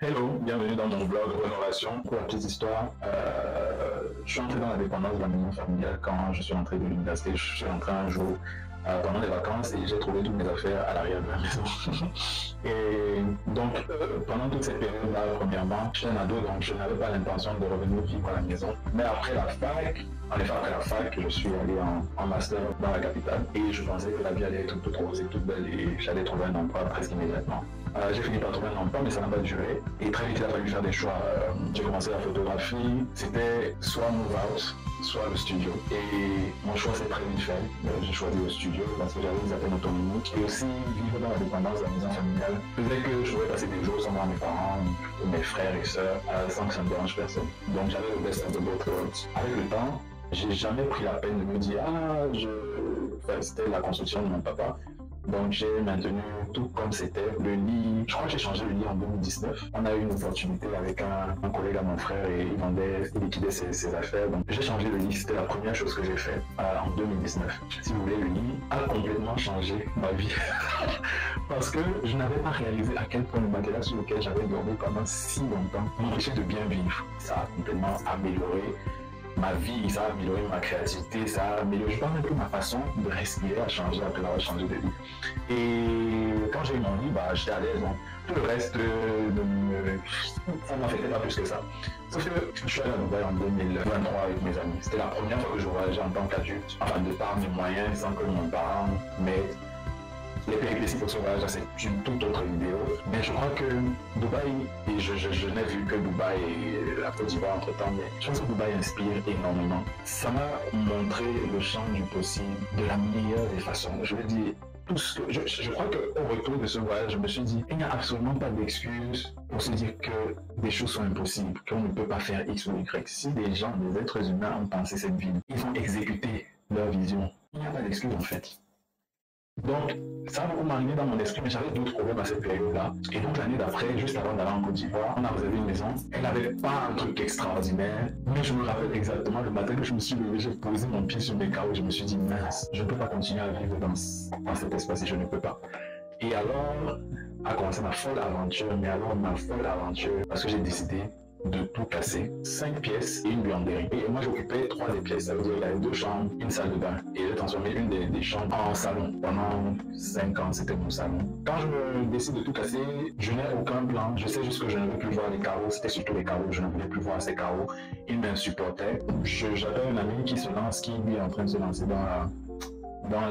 Hello, bienvenue dans mon blog Rénovation. Pour la petite histoire, je suis entré dans la dépendance de la maison familiale quand je suis rentré de l'université. Je suis rentré un jour pendant les vacances et j'ai trouvé toutes mes affaires à l'arrière de la maison. Et donc, pendant toute cette période-là, premièrement, j'étais un ado, donc je n'avais pas l'intention de revenir vivre à la maison. Mais après la fac, après la fac, je suis allé en master dans la capitale et je pensais que la vie allait être toute rose et toute belle et j'allais trouver un emploi presque immédiatement. J'ai fini par trouver un emploi, mais ça n'a pas duré. Et très vite, il a fallu faire des choix. J'ai commencé la photographie. C'était soit Move Out, soit le studio. Et mon choix s'est très vite fait. J'ai choisi le studio parce que j'avais une certaine autonomie. Et aussi, vivre dans la dépendance de la maison familiale faisait que je pouvais passer des jours sans voir mes parents, mes frères et sœurs, sans que ça ne dérange personne. Donc, j'avais le best of the both worlds. Avec le temps, j'ai jamais pris la peine de me dire c'était la construction de mon papa. Donc j'ai maintenu tout comme c'était. Le lit, je crois que j'ai changé le lit en 2019. On a eu une opportunité avec un collègue à mon frère et il liquidait ses affaires. Donc j'ai changé le lit, c'était la première chose que j'ai fait en 2019. Si vous voulez, le lit a complètement changé ma vie. Parce que je n'avais pas réalisé à quel point le matelas sur lequel j'avais dormi pendant si longtemps m'empêchait de bien vivre. Ça a complètement amélioré ma vie, ça a amélioré ma créativité, ça a amélioré, je pense même que ma façon de respirer a changé après avoir changé de vie. Et quand j'ai eu mon lit, j'étais à l'aise. Donc tout le reste, ça ne m'affectait pas plus que ça. Sauf que je suis allé à Dubaï en 2023 avec mes amis. C'était la première fois que je voyageais en tant qu'adulte, enfin de par mes moyens, sans que mon parent m'aide. Les péripéties pour ce voyage, c'est une toute autre vidéo. Mais je crois que Dubaï, et je n'ai vu que Dubaï et la Côte d'Ivoire entre temps, mais je pense que Dubaï inspire énormément. Ça m'a montré le champ du possible de la meilleure des façons. Je veux dire, tout ce que je crois qu'au retour de ce voyage, je me suis dit, il n'y a absolument pas d'excuse pour se dire que des choses sont impossibles, qu'on ne peut pas faire X ou Y. Si des gens, des êtres humains ont pensé cette vie, ils vont exécuter leur vision. Il n'y a pas d'excuse en fait. Donc, ça a beaucoup mariné dans mon esprit, mais j'avais d'autres problèmes à cette période-là. Et donc, l'année d'après, juste avant d'aller en Côte d'Ivoire, on a réservé une maison. Elle n'avait pas un truc extraordinaire, mais je me rappelle exactement le matin que je me suis levé, j'ai posé mon pied sur mes carreaux et je me suis dit, mince, je ne peux pas continuer à vivre dans cet espace et je ne peux pas. Et alors, a commencé ma folle aventure, parce que j'ai décidé de tout casser. 5 pièces et une buanderie. Et moi j'occupais 3 des pièces, ça veut dire qu'il y avait 2 chambres, une salle de bain. Et j'ai transformé une des chambres en salon. Pendant 5 ans, c'était mon salon. Quand je me décide de tout casser, je n'ai aucun plan. Je sais juste que je ne veux plus voir les carreaux. C'était surtout les carreaux. Je ne voulais plus voir ces carreaux. Ils m'insupportaient. J'avais un ami qui lui est en train de se lancer dans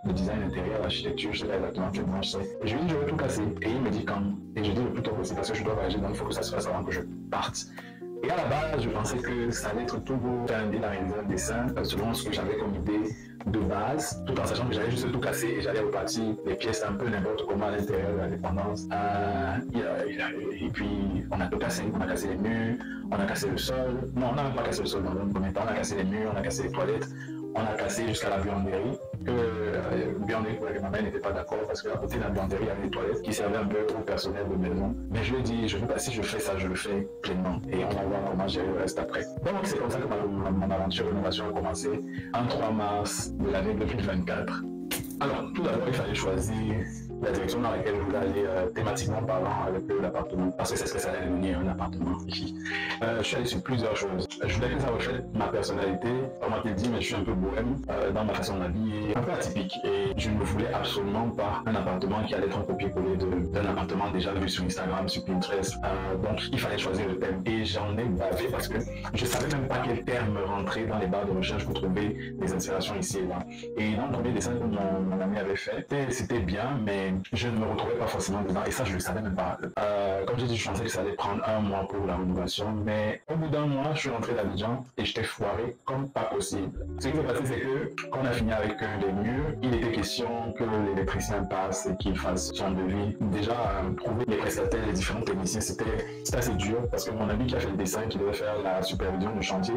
le design intérieur, l'architecture, je sais pas exactement quel branche c'est. Et je lui dis, je veux tout casser. Et il me dit quand. Et je dis le plus tôt possible parce que je dois voyager, donc il faut que ça se fasse avant que je parte. Et à la base, je pensais que ça allait être tout beau, faire un deal à réaliser un dessin, selon ce que j'avais comme idée de base, tout en sachant que j'allais juste tout casser et j'allais repartir les pièces un peu n'importe comment à l'intérieur de la dépendance. Et puis, on a tout cassé, on a cassé les murs, on a cassé le sol. Non, on n'a même pas cassé le sol dans un premier temps, on a cassé les murs, on a cassé les toilettes. On a cassé jusqu'à la buanderie, buanderie pour laquelle ma mère n'était pas d'accord parce qu'à côté de la buanderie, il y avait des toilettes qui servaient un peu au personnel de maison. Mais je lui ai dit, si je fais ça, je le fais pleinement et on va voir comment gérer le reste après. Donc c'est comme ça que mon aventure rénovation a commencé un 3 mars de l'année 2024. Alors tout d'abord, il fallait choisir la direction dans laquelle je voulais aller thématiquement parlant avec l'appartement, parce que c'est ce que ça allait devenir un appartement ici. Je suis allé sur plusieurs choses. Je voulais que ça reflète ma personnalité, on m'a dit, mais je suis un peu bohème dans ma façon d'habiller, un peu atypique, et je ne voulais absolument pas un appartement qui allait être un copier-coller d'un appartement déjà vu sur Instagram, sur Pinterest. Donc il fallait choisir le thème, et j'en ai bavé parce que je savais même pas quel terme rentrer dans les barres de recherche pour trouver des inspirations ici et là. Et dans le premier dessin que mon ami avait fait, c'était bien, mais je ne me retrouvais pas forcément dedans et ça je ne le savais même pas. Comme j'ai dit, je pensais que ça allait prendre 1 mois pour la rénovation, mais au bout d'1 mois je suis rentré d'Abidjan et j'étais foiré comme pas possible. Ce qui s'est passé, c'est que quand on a fini avec les murs, il était question que l'électricien passe et qu'il fasse son devis. Déjà trouver les prestataires, les différents techniciens, c'était assez dur parce que mon ami qui a fait le dessin, qui devait faire la supervision du chantier,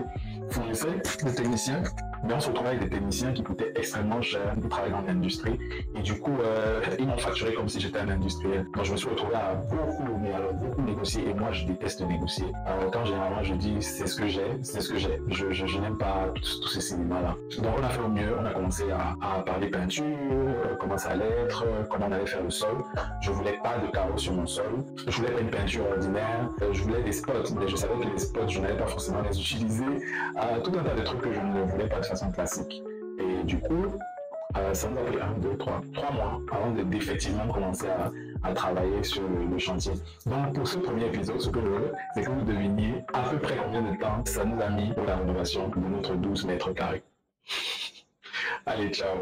fournissait le technicien Mais on se retrouvait avec des techniciens qui coûtaient extrêmement cher pour travailler dans l'industrie. Et du coup, ils m'ont facturé comme si j'étais un industriel. Donc je me suis retrouvé à beaucoup négocier. Et moi, je déteste négocier. Alors quand généralement je dis c'est ce que j'ai, c'est ce que j'ai. Je n'aime pas tous ces cinémas-là. Donc on a fait au mieux. On a commencé à parler peinture, comment ça allait être, comment on allait faire le sol. Je voulais pas de carreaux sur mon sol. Je voulais pas une peinture ordinaire. Je voulais des spots, mais je savais que les spots, je n'allais pas forcément les utiliser. Tout un tas de trucs que je ne voulais pas de façon classique. Et du coup, ça nous a pris 3 mois avant d'effectivement commencer à travailler sur le chantier. Donc pour ce premier épisode, ce que je veux, c'est que vous deviniez à peu près combien de temps ça nous a mis pour la rénovation de notre 12 mètres carrés. Allez, ciao!